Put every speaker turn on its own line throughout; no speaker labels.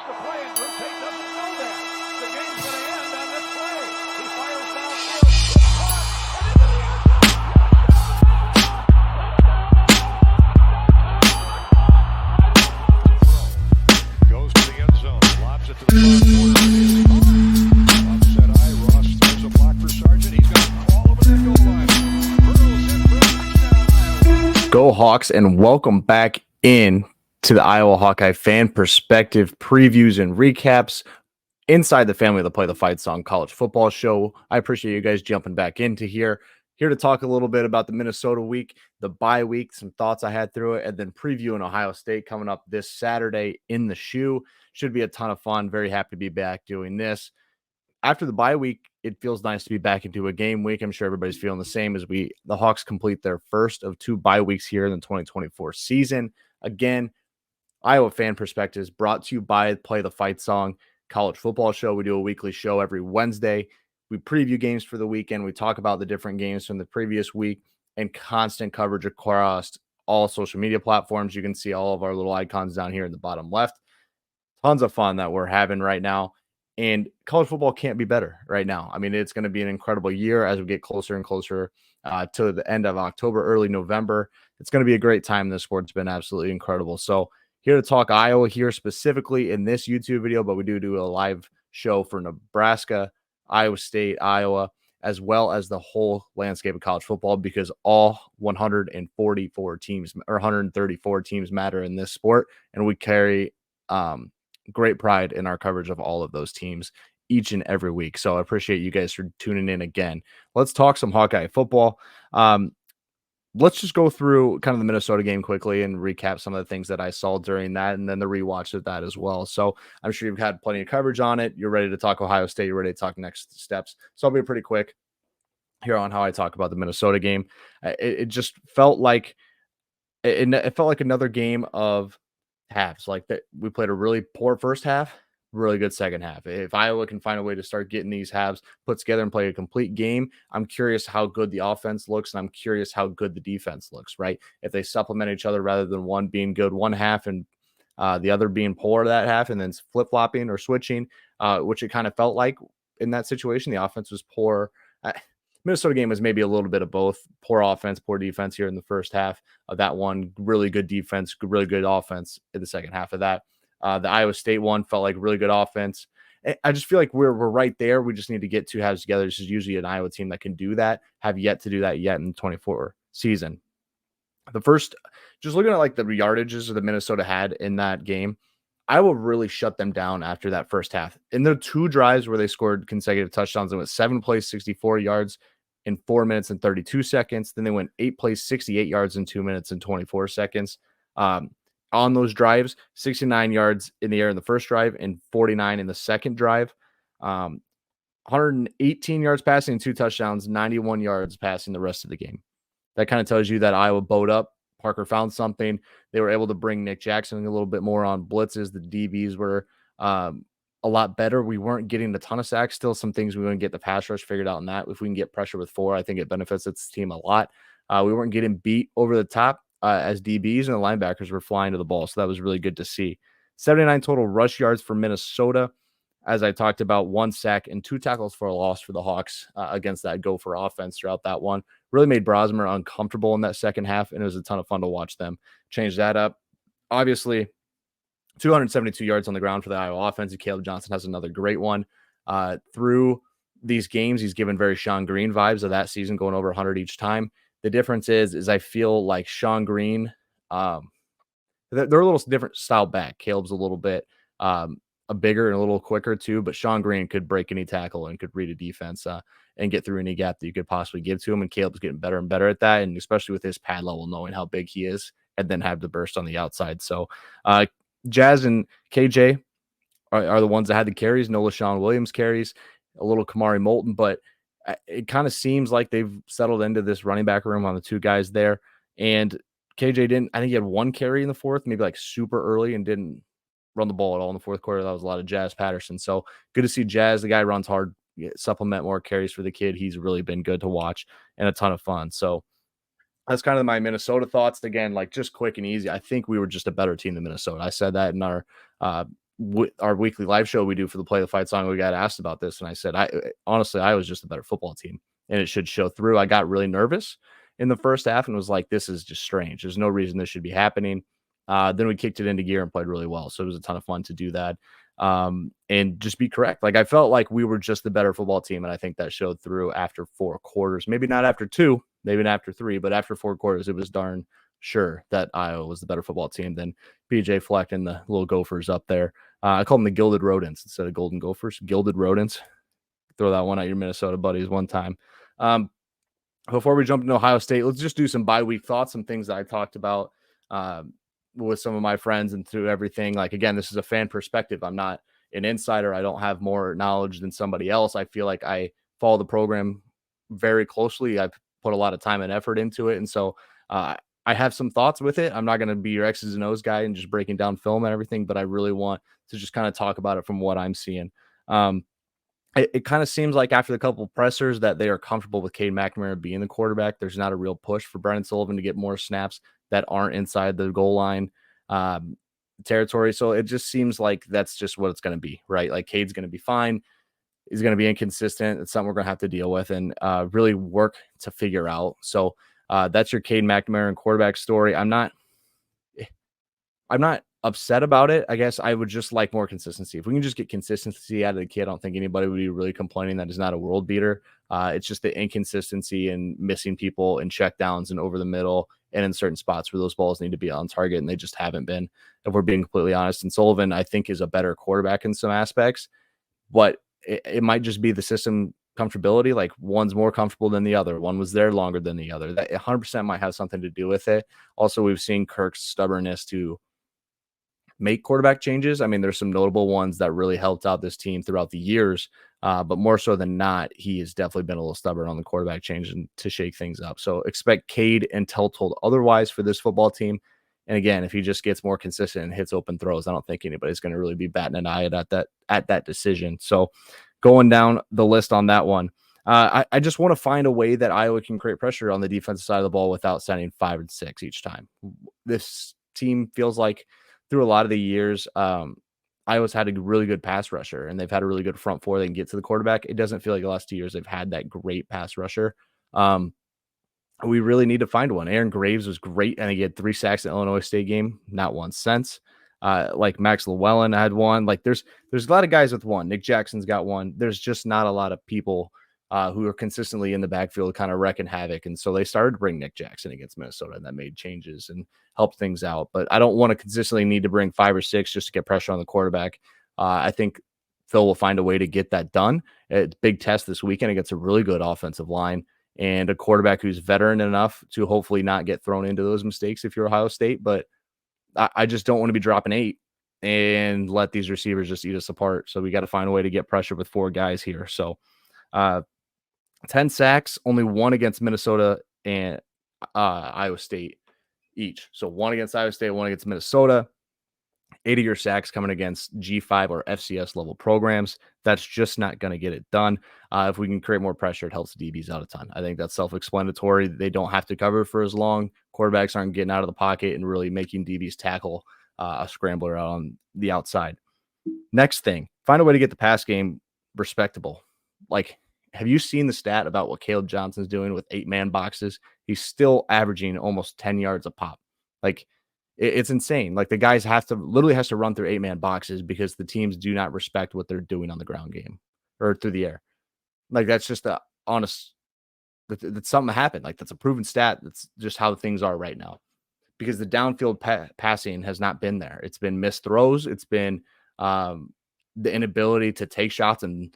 the play, and Drew Tate doesn't know that. The game's going to end on this play. He fires downfield. It's caught. And into the end zone. Goes to the end zone. Lobs it to the far corner. Offset eye. Ross throws a block for Sargent. He's going to crawl over that goal line. Hurls in for a touchdown.
Go Hawks, and welcome back in to the Iowa Hawkeye fan perspective previews and recaps inside the Family to Play the Fight Song college football show. I appreciate you guys jumping back into here to talk a little bit about the Minnesota week, the bye week, some thoughts I had through it, and then previewing Ohio State coming up this Saturday in the shoe. Should be a ton of fun. Very happy to be back doing this. After the bye week, it feels nice to be back into a game week. I'm sure everybody's feeling the same as the Hawks complete their first of 2 bye weeks here in the 2024 season. Again, Iowa fan perspectives brought to you by Play the Fight Song college football show. We do a weekly show every Wednesday. We preview games for the weekend. We talk about the different games from the previous week and constant coverage across all social media platforms. You can see all of our little icons down here in the bottom left. Tons of fun that we're having right now. And college football can't be better right now. I mean, it's going to be an incredible year as we get closer and closer to the end of October, early November. It's going to be a great time. This sport's been absolutely incredible. So here to talk Iowa here specifically in this YouTube video, but we do a live show for Nebraska, Iowa State, Iowa, as well as the whole landscape of college football, because all 144 teams or 134 teams matter in this sport. And we carry great pride in our coverage of all of those teams each and every week. So I appreciate you guys for tuning in again. Let's talk some Hawkeye football. Let's just go through kind of the Minnesota game quickly and recap some of the things that I saw during that, and then the rewatch of that as well. So I'm sure you've had plenty of coverage on it. You're ready to talk Ohio State. You're ready to talk next steps. So I'll be pretty quick here on how I talk about the Minnesota game. It just felt like it felt like another game of halves. Like that, we played a really poor first half, really good second half. If Iowa can find a way to start getting these halves put together and play a complete game, I'm curious how good the offense looks, and I'm curious how good the defense looks, right? If they supplement each other rather than one being good one half and the other being poor that half, and then flip-flopping or switching, which it kind of felt like in that situation. The offense was poor. Minnesota game was maybe a little bit of both. Poor offense, poor defense here in the first half of that one. Really good defense, really good offense in the second half of that. The Iowa State one felt like really good offense. I just feel like we're right there. We just need to get 2 halves together. This is usually an Iowa team that can do that. Have yet to do that yet in the 24 season. The first, just looking at like the yardages that Minnesota had in that game, Iowa really shut them down after that first half. In the 2 drives where they scored consecutive touchdowns, they went 7 plays, 64 yards in 4 minutes and 32 seconds. Then they went 8 plays, 68 yards in 2 minutes and 24 seconds. On those drives, 69 yards in the air in the first drive and 49 in the second drive. 118 yards passing and 2 touchdowns, 91 yards passing the rest of the game. That kind of tells you that Iowa bowed up. Parker found something. They were able to bring Nick Jackson a little bit more on blitzes. The DBs were a lot better. We weren't getting a ton of sacks. Still some things we want to get the pass rush figured out in that. If we can get pressure with 4, I think it benefits its team a lot. We weren't getting beat over the top as DBs, and the linebackers were flying to the ball. So that was really good to see. 79 total rush yards for Minnesota. As I talked about, 1 sack and 2 tackles for a loss for the Hawks against that Gopher offense throughout that one. Really made Brosmer uncomfortable in that second half, and it was a ton of fun to watch them change that up. Obviously, 272 yards on the ground for the Iowa offense. Caleb Johnson has another great one. Through these games, he's given very Sean Green vibes of that season, going over 100 each time. The difference is I feel like Sean Green, they're a little different style back. Caleb's a little bit a bigger and a little quicker too, but Sean Green could break any tackle and could read a defense and get through any gap that you could possibly give to him. And Caleb's getting better and better at that, and especially with his pad level, knowing how big he is, and then have the burst on the outside. So Jazz and KJ are the ones that had the carries. No LaShawn Williams carries, a little Kamari Moulton, but it kind of seems like they've settled into this running back room on the 2 guys there. And KJ didn't, I think he had 1 carry in the fourth, maybe like super early, and didn't run the ball at all in the fourth quarter. That was a lot of Jazz Patterson. So good to see Jazz. The guy runs hard, supplement more carries for the kid. He's really been good to watch and a ton of fun. So that's kind of my Minnesota thoughts. Again, like just quick and easy. I think we were just a better team than Minnesota. I said that in our our weekly live show we do for the Play the Fight song, we got asked about this, and I said, honestly, I was just a better football team, and it should show through. I got really nervous in the first half and was like, this is just strange. There's no reason this should be happening. Then we kicked it into gear and played really well. So it was a ton of fun to do that. And just be correct. Like I felt like we were just the better football team. And I think that showed through after 4 quarters, maybe not after 2, maybe not after 3, but after 4 quarters, it was darn sure that Iowa was the better football team than PJ Fleck and the little Gophers up there. I call them the Gilded Rodents instead of Golden Gophers. Gilded Rodents. Throw that one at your Minnesota buddies one time. Before we jump into Ohio State, let's just do some bye-week thoughts, some things that I talked about with some of my friends and through everything. Like, again, this is a fan perspective. I'm not an insider. I don't have more knowledge than somebody else. I feel like I follow the program very closely. I've put a lot of time and effort into it. And so I have some thoughts with it. I'm not going to be your X's and O's guy and just breaking down film and everything, but I really want to just kind of talk about it from what I'm seeing. It kind of seems like after the couple of pressers that they are comfortable with Cade McNamara being the quarterback. There's not a real push for Brennan Sullivan to get more snaps that aren't inside the goal line territory. So it just seems like that's just what it's going to be, right? Like Cade's going to be fine. He's going to be inconsistent. It's something we're going to have to deal with and really work to figure out. So that's your Cade McNamara and quarterback story. I'm not upset about it. I guess I would just like more consistency. If we can just get consistency out of the kid, I don't think anybody would be really complaining that he's not a world beater. It's just the inconsistency and missing people in checkdowns and over the middle and in certain spots where those balls need to be on target, and they just haven't been, if we're being completely honest. And Sullivan, I think, is a better quarterback in some aspects, but it might just be the system comfortability. Like one's more comfortable than the other. One was there longer than the other. That 100% might have something to do with it. Also, we've seen Kirk's stubbornness to make quarterback changes. I mean, there's some notable ones that really helped out this team throughout the years, but more so than not, he has definitely been a little stubborn on the quarterback change and to shake things up. So expect Cade until told otherwise for this football team. And again, if he just gets more consistent and hits open throws, I don't think anybody's going to really be batting an eye at that decision. So going down the list on that one, I just want to find a way that Iowa can create pressure on the defensive side of the ball without sending 5 and 6 each time. This team feels like through a lot of the years, Iowa's had a really good pass rusher, and they've had a really good front four they can get to the quarterback. It doesn't feel like the last 2 years they've had that great pass rusher. We really need to find one. Aaron Graves was great, and he had 3 sacks in the Illinois State game, not one since. Like Max Llewellyn had one. Like there's a lot of guys with one. Nick Jackson's got one. There's just not a lot of people who are consistently in the backfield kind of wrecking havoc. And so they started to bring Nick Jackson against Minnesota, and that made changes and helped things out. But I don't want to consistently need to bring 5 or 6 just to get pressure on the quarterback. I think Phil will find a way to get that done. It's a big test this weekend against a really good offensive line and a quarterback who's veteran enough to hopefully not get thrown into those mistakes if you're Ohio State. But I just don't want to be dropping 8 and let these receivers just eat us apart. So we got to find a way to get pressure with 4 guys here. So 10 sacks, only 1 against Minnesota and Iowa State each. So 1 against Iowa State, 1 against Minnesota. 8 of your sacks coming against G5 or FCS level programs. That's just not going to get it done. If we can create more pressure, it helps the DBs out a ton. I think that's self-explanatory. They don't have to cover for as long. Quarterbacks aren't getting out of the pocket and really making DBs tackle a scrambler out on the outside. Next thing, find a way to get the pass game respectable. Like, have you seen the stat about what Caleb Johnson's doing with 8-man boxes? He's still averaging almost 10 yards a pop. Like, it's insane. Like, the guys literally has to run through 8-man boxes because the teams do not respect what they're doing on the ground game or through the air. Like, that's just a honest, that's something that happened. Like, that's a proven stat. That's just how things are right now because the downfield passing has not been there. It's been missed throws. It's been the inability to take shots and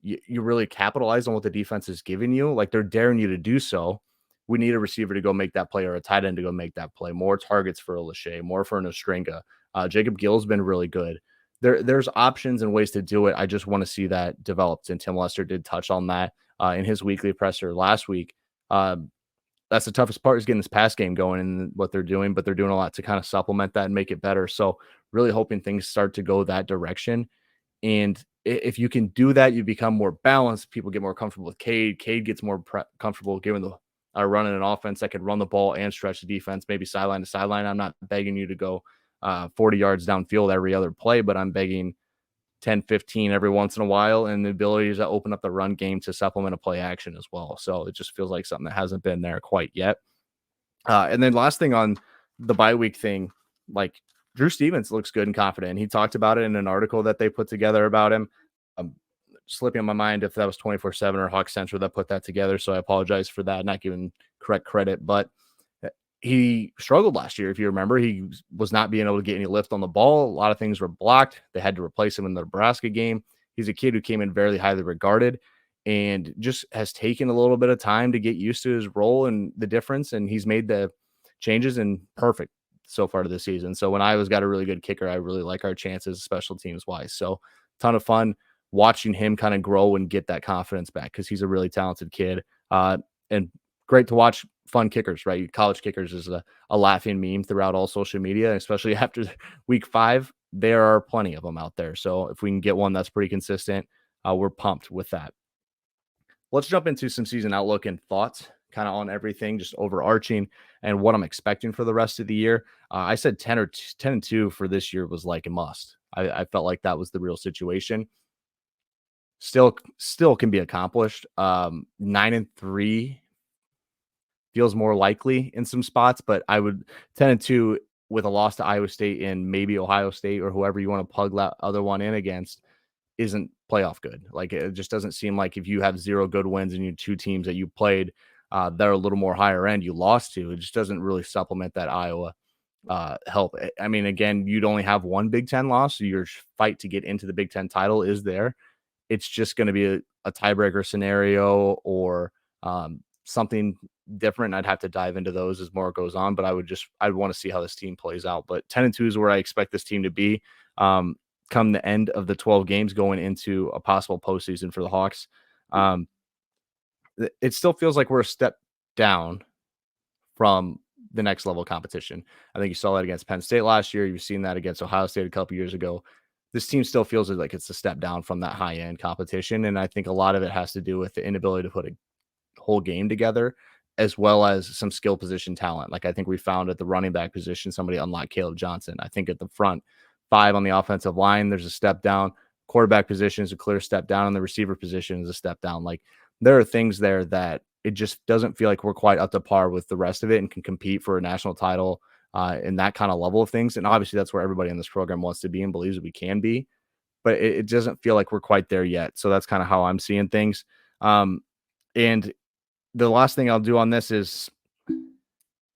you really capitalize on what the defense is giving you. Like, they're daring you to do so. We need a receiver to go make that play or a tight end to go make that play. More targets for a Lachey, more for an Ostringa. Jacob Gill's been really good. There's options and ways to do it. I just want to see that developed. And Tim Lester did touch on that in his weekly presser last week. That's the toughest part is getting this pass game going and what they're doing, but they're doing a lot to kind of supplement that and make it better. So really hoping things start to go that direction. And if you can do that, you become more balanced. People get more comfortable with Cade. Cade gets more comfortable given the running an offense that could run the ball and stretch the defense, maybe sideline to sideline. I'm not begging you to go 40 yards downfield every other play, but I'm begging 10, 15 every once in a while, and the ability to open up the run game to supplement a play action as well. So it just feels like something that hasn't been there quite yet. And then last thing on the bye week thing, like Drew Stevens looks good and confident. He talked about it in an article that they put together about him. Slipping on my mind if that was 24/7 or Hawk Central that put that together. So I apologize for that, not giving correct credit, but he struggled last year. If you remember, he was not being able to get any lift on the ball. A lot of things were blocked. They had to replace him in the Nebraska game. He's a kid who came in very highly regarded and just has taken a little bit of time to get used to his role and the difference. And he's made the changes and perfect so far this season. So when Iowa's got a really good kicker, I really like our chances special teams wise. So ton of fun watching him kind of grow and get that confidence back because he's a really talented kid. And great to watch fun kickers, right? College kickers is a laughing meme throughout all social media, especially after week 5. There are plenty of them out there. So if we can get one that's pretty consistent, we're pumped with that. Let's jump into some season outlook and thoughts kind of on everything, just overarching and what I'm expecting for the rest of the year. I said 10-2 for this year was like a must. I felt like that was the real situation. Still can be accomplished. 9-3 feels more likely in some spots, but I would 10-2 with a loss to Iowa State and maybe Ohio State or whoever you want to plug that other one in against isn't playoff good. Like it just doesn't seem like if you have 0 good wins and you 2 teams that you played that are a little more higher end you lost to, it just doesn't really supplement that Iowa help. I mean, again, you'd only have one Big Ten loss, so your fight to get into the Big Ten title is there. It's just going to be a tiebreaker scenario or something different. I'd have to dive into those as more goes on, but I'd want to see how this team plays out. But 10-2 is where I expect this team to be come the end of the 12 games going into a possible postseason for the Hawks. It still feels like we're a step down from the next level of competition. I think you saw that against Penn State last year. You've seen that against Ohio State a couple years ago. This team still feels like it's a step down from that high end competition. And I think a lot of it has to do with the inability to put a whole game together, as well as some skill position talent. Like I think we found at the running back position, somebody unlocked Caleb Johnson. I think at the front 5 on the offensive line, there's a step down. Quarterback position is a clear step down, and the receiver position is a step down. Like there are things there that it just doesn't feel like we're quite up to par with the rest of it and can compete for a national title in that kind of level of things. And obviously that's where everybody in this program wants to be and believes that we can be, but it doesn't feel like we're quite there yet. So that's kind of how I'm seeing things. And the last thing I'll do on this is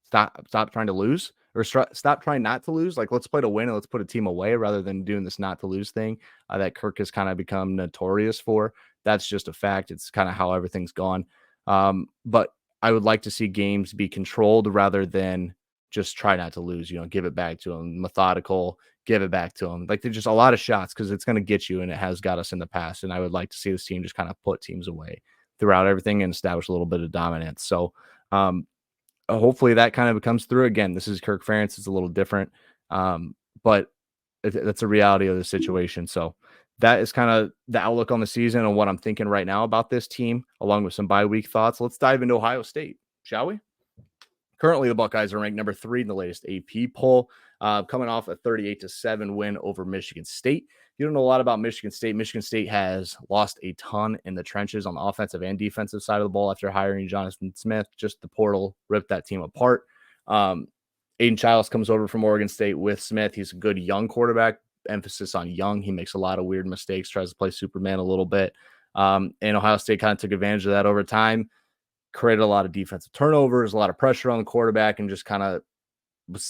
stop trying to lose or stop trying not to lose. Like let's play to win and let's put a team away rather than doing this not to lose thing that Kirk has kind of become notorious for. That's just a fact. It's kind of how everything's gone. But I would like to see games be controlled rather than just try not to lose, give it back to them, methodical, give it back to them. Like there's just a lot of shots because it's going to get you and it has got us in the past. And I would like to see this team just kind of put teams away throughout everything and establish a little bit of dominance. So hopefully that kind of comes through. Again, this is Kirk Ferentz. It's a little different, but that's a reality of the situation. So that is kind of the outlook on the season and what I'm thinking right now about this team, along with some bye week thoughts. Let's dive into Ohio State, shall we? Currently, the Buckeyes are ranked number 3 in the latest AP poll, coming off a 38-7 win over Michigan State. You don't know a lot about Michigan State. Michigan State has lost a ton in the trenches on the offensive and defensive side of the ball after hiring Jonathan Smith. Just the portal ripped that team apart. Aiden Childs comes over from Oregon State with Smith. He's a good young quarterback, emphasis on young. He makes a lot of weird mistakes, tries to play Superman a little bit. And Ohio State kind of took advantage of that over time, created a lot of defensive turnovers, a lot of pressure on the quarterback, and just kind of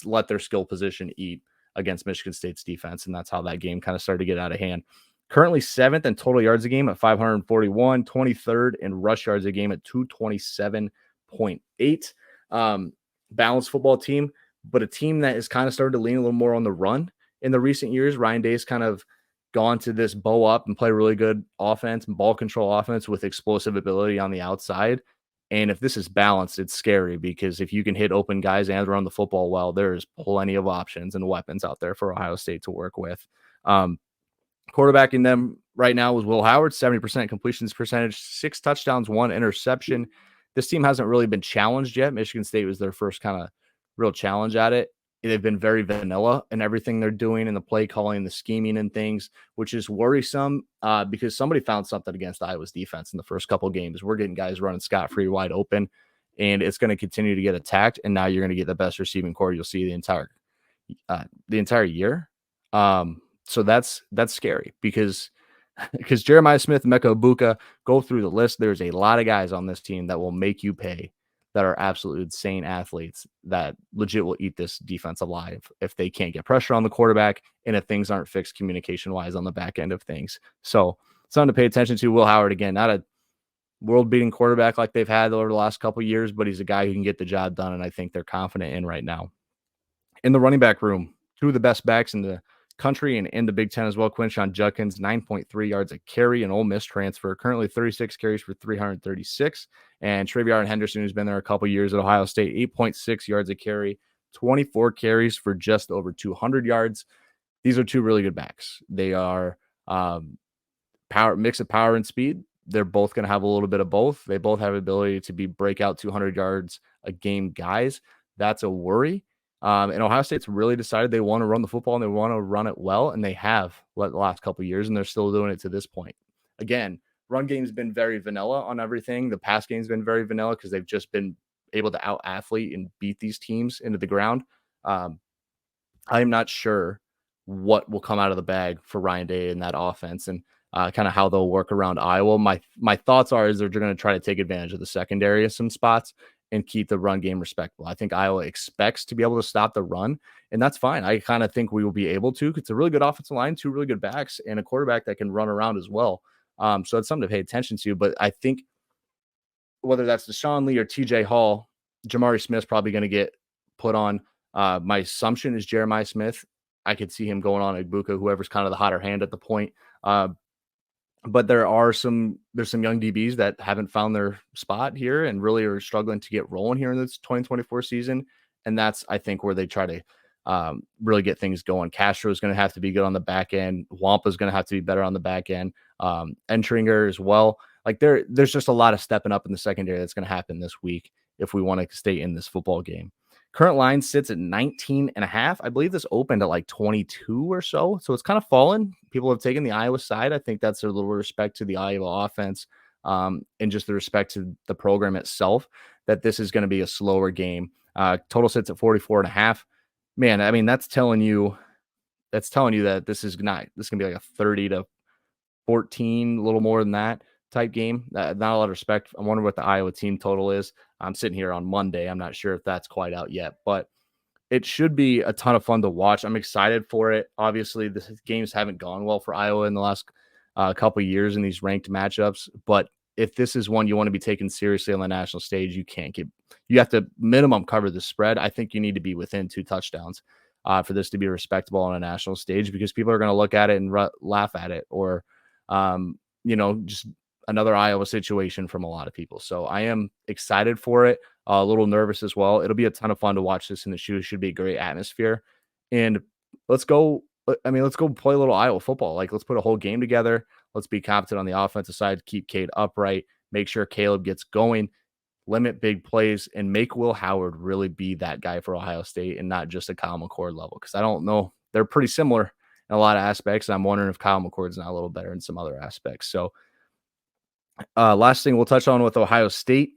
let their skill position eat against Michigan State's defense. And that's how that game kind of started to get out of hand. Currently 7th in total yards a game at 541, 23rd in rush yards a game at 227.8. Balanced football team, but a team that is kind of started to lean a little more on the run in the recent years. Ryan Day's kind of gone to this bow up and play really good offense and ball control offense with explosive ability on the outside. And if this is balanced, it's scary because if you can hit open guys and run the football well, there's plenty of options and weapons out there for Ohio State to work with. Quarterbacking them right now was Will Howard, 70% completions percentage, 6 touchdowns, 1 interception. This team hasn't really been challenged yet. Michigan State was their first kind of real challenge at it. they've been very vanilla in everything they're doing and the play calling, the scheming and things, which is worrisome because somebody found something against Iowa's defense in the first couple games. We're getting guys running scot-free wide open, and it's going to continue to get attacked. And now you're going to get the best receiving core you'll see the entire year. So that's scary because Jeremiah Smith, Mecca Ibuka, go through the list. There's a lot of guys on this team that will make you pay, that are absolutely insane athletes that legit will eat this defense alive if they can't get pressure on the quarterback and if things aren't fixed communication wise on the back end of things. So something to pay attention to. Will Howard, again, not a world beating quarterback like they've had over the last couple of years, but he's a guy who can get the job done. And I think they're confident in right now. In the running back room, two of the best backs in the country and in the Big Ten as well. Quinshon Judkins, 9.3 yards a carry, an Ole Miss transfer, currently 36 carries for 336. And Travion Henderson, who's been there a couple years at Ohio State, 8.6 yards a carry, 24 carries for just over 200 yards. These are two really good backs. They are mix of power and speed. They're both going to have a little bit of both. They both have ability to be breakout 200 yards a game guys. That's a worry. And Ohio State's really decided they want to run the football and they want to run it well, and they have the last couple of years, and they're still doing it to this point. Again, run game's been very vanilla on everything. The pass game's been very vanilla because they've just been able to out-athlete and beat these teams into the ground. I'm not sure what will come out of the bag for Ryan Day in that offense and kind of how they'll work around Iowa. My thoughts are they're going to try to take advantage of the secondary in some spots and keep the run game respectable. I think Iowa expects to be able to stop the run, and that's fine. I kind of think we will be able to. It's a really good offensive line, two really good backs, and a quarterback that can run around as well. So it's something to pay attention to. But I think whether that's Deshaun Lee or TJ Hall, Jamari Smith's probably going to get put on. My assumption is Jeremiah Smith. I could see him going on Ibuka, whoever's kind of the hotter hand at the point. But there's some young DBs that haven't found their spot here and really are struggling to get rolling here in this 2024 season. And that's, I think, where they try to really get things going. Castro is going to have to be good on the back end. Wampa is going to have to be better on the back end. Entringer as well. Like there's just a lot of stepping up in the secondary that's going to happen this week if we want to stay in this football game. Current line sits at 19.5. I believe this opened at like 22 or so. So it's kind of fallen. People have taken the Iowa side. I think that's a little respect to the Iowa offense and just the respect to the program itself, that this is going to be a slower game. Total sits at 44.5. Man, I mean, that's telling you that this is going to be like a 30 to 14, a little more than that type game. Not a lot of respect. I wonder what the Iowa team total is. I'm sitting here on Monday. I'm not sure if that's quite out yet, but it should be a ton of fun to watch. I'm excited for it. Obviously, the games haven't gone well for Iowa in the last couple of years in these ranked matchups, but if this is one you want to be taken seriously on the national stage, you have to minimum cover the spread. I think you need to be within 2 touchdowns for this to be respectable on a national stage, because people are going to look at it and laugh at it, or just another Iowa situation from a lot of people. So I am excited for it. A little nervous as well. It'll be a ton of fun to watch this in the shoe. It should be a great atmosphere. And let's go play a little Iowa football. Like, let's put a whole game together. Let's be competent on the offensive side, keep Cade upright, make sure Caleb gets going, limit big plays, and make Will Howard really be that guy for Ohio State and not just a Kyle McCord level. Because I don't know. They're pretty similar in a lot of aspects. I'm wondering if Kyle McCord's not a little better in some other aspects. So last thing we'll touch on with Ohio State.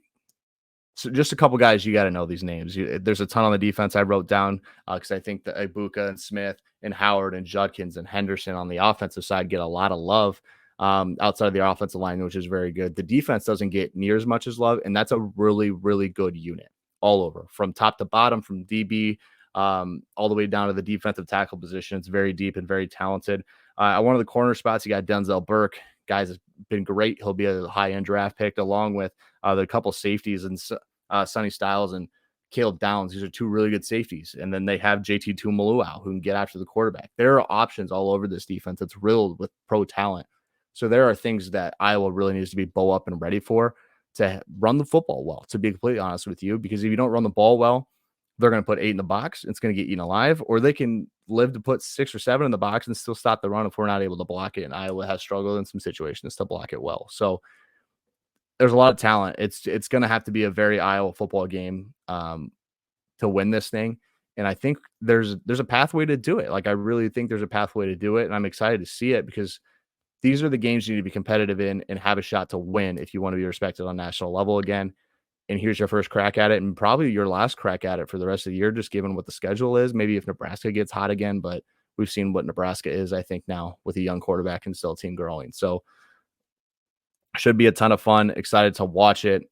So just a couple guys, you got to know these names. There's a ton on the defense I wrote down because I think that Ibuka and Smith and Howard and Judkins and Henderson on the offensive side get a lot of love outside of the offensive line, which is very good. The defense doesn't get near as much as love, and that's a really, really good unit all over, from top to bottom, from DB all the way down to the defensive tackle position. It's very deep and very talented. One of the corner spots, you got Denzel Burke. Guys has been great. He'll be a high-end draft pick, along with the couple safeties and Sonny Styles and Caleb Downs. These are two really good safeties. And then they have JT Tuimoloau, who can get after the quarterback. There are options all over this defense that's riddled with pro talent. So there are things that Iowa really needs to be bow up and ready for to run the football well, to be completely honest with you, because if you don't run the ball well, they're going to put 8 in the box. It's going to get eaten alive, or they can live to put 6 or 7 in the box and still stop the run if we're not able to block it. And Iowa has struggled in some situations to block it well. So there's a lot of talent. It's going to have to be a very Iowa football game to win this thing. And I think there's a pathway to do it. Like, I really think there's a pathway to do it, and I'm excited to see it because these are the games you need to be competitive in and have a shot to win if you want to be respected on national level again. And here's your first crack at it, and probably your last crack at it for the rest of the year, just given what the schedule is. Maybe if Nebraska gets hot again, but we've seen what Nebraska is, I think, now with a young quarterback and still a team growing. So should be a ton of fun. Excited to watch it.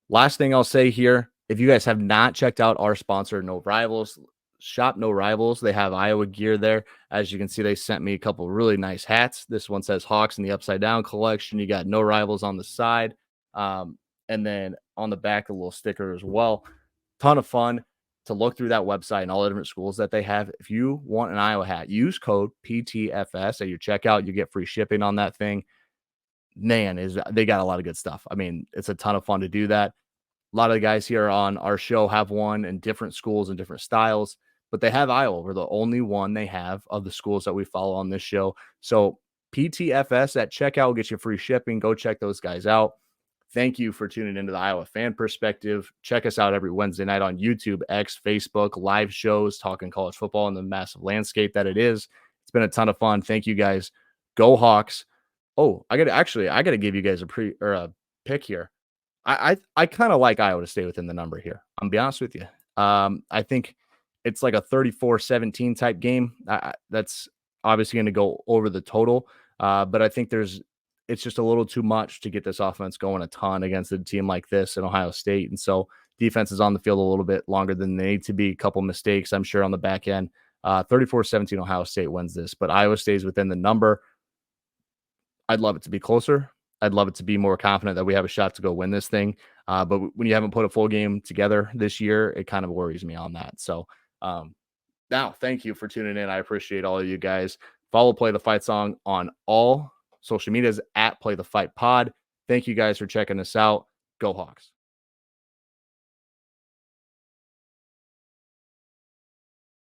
Last thing I'll say here, if you guys have not checked out our sponsor, No Rivals, shop No Rivals. They have Iowa gear there. As you can see, they sent me a couple really nice hats. This one says Hawks in the upside down collection. You got No Rivals on the side. And then on the back, a little sticker as well. Ton of fun to look through that website and all the different schools that they have. If you want an Iowa hat, use code PTFS at your checkout. You get free shipping on that thing. Man, they got a lot of good stuff. I mean, it's a ton of fun to do that. A lot of the guys here on our show have one in different schools and different styles, but they have Iowa. We're the only one they have of the schools that we follow on this show. So PTFS at checkout will get you free shipping. Go check those guys out. Thank you for tuning into the Iowa Fan Perspective. Check us out every Wednesday night on YouTube, X, Facebook, live shows, talking college football in the massive landscape that it is. It's been a ton of fun. Thank you guys. Go Hawks. Oh, I gotta give you guys a pick here. I kind of like Iowa to stay within the number here. I'm be honest with you. I think it's like a 34-17 type game. That's obviously going to go over the total, but I think it's just a little too much to get this offense going a ton against a team like this in Ohio State. And so defense is on the field a little bit longer than they need to be. A couple mistakes, I'm sure, on the back end. 34-17 Ohio State wins this, but Iowa stays within the number. I'd love it to be closer. I'd love it to be more confident that we have a shot to go win this thing. But when you haven't put a full game together this year, it kind of worries me on that. So now, thank you for tuning in. I appreciate all of you guys. Follow Play the Fight Song on all social medias at Play the Fight Pod. Thank you guys for checking us out. Go Hawks.